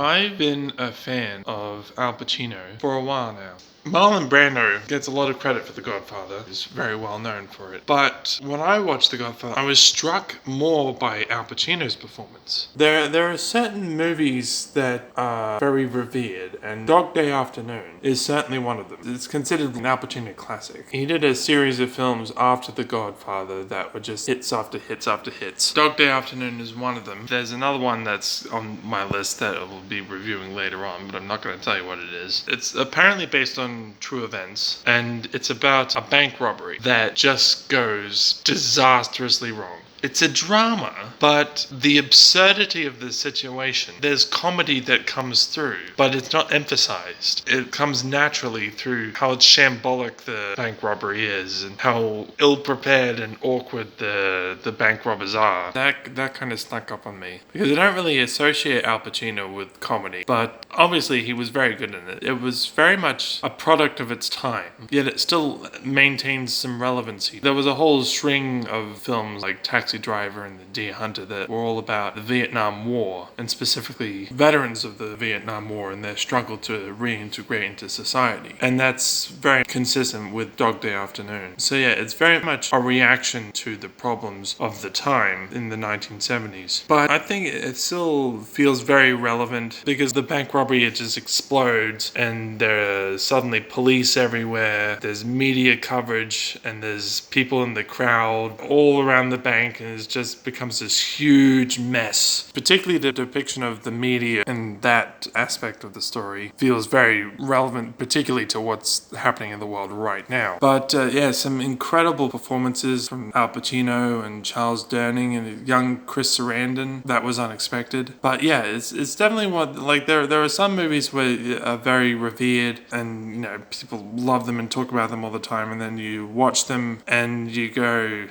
I've been a fan of Al Pacino for a while now. Marlon Brando gets a lot of credit for The Godfather. He's very well known for it. But when I watched The Godfather, I was struck more by Al Pacino's performance. There are certain movies that are very revered, and Dog Day Afternoon is certainly one of them. It's considered an Al Pacino classic. He did a series of films after The Godfather that were just hits after hits after hits. Dog Day Afternoon is one of them. There's another one that's on my list that I will be reviewing later on, but I'm not going to tell you what it is. It's apparently based on true events, and it's about a bank robbery that just goes disastrously wrong. It's a drama, but the absurdity of the situation, there's comedy that comes through, but it's not emphasized. It comes naturally through how shambolic the bank robbery is and how ill-prepared and awkward the bank robbers are. That kind of snuck up on me, because I don't really associate Al Pacino with comedy, but obviously he was very good in it. It was very much a product of its time, yet it still maintains some relevancy. There was a whole string of films like Taxi Driver and The Deer Hunter that were all about the Vietnam War, and specifically veterans of the Vietnam War and their struggle to reintegrate into society. And that's very consistent with Dog Day Afternoon. So yeah, it's very much a reaction to the problems of the time in the 1970s. But I think it still feels very relevant because the bank robbery, it just explodes and there are suddenly police everywhere, there's media coverage, and there's people in the crowd all around the bank, and it just becomes this huge mess. Particularly the depiction of the media in that aspect of the story feels very relevant, particularly to what's happening in the world right now. But yeah, some incredible performances from Al Pacino and Charles Durning and young Chris Sarandon. That was unexpected. But yeah, it's definitely one, like there are some movies where are very revered and, you know, people love them and talk about them all the time, and then you watch them and you go,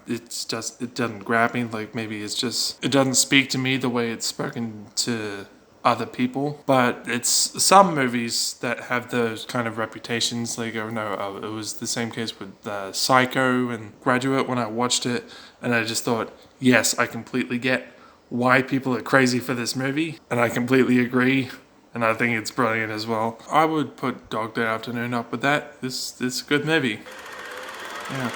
it doesn't grab me. Like, maybe it doesn't speak to me the way it's spoken to other people. But it's some movies that have those kind of reputations. Like, it was the same case with Psycho and Graduate when I watched it, and I just thought, yes, I completely get why people are crazy for this movie, and I completely agree. And I think it's brilliant as well. I would put Dog Day Afternoon up with that. This is a good movie. Yeah.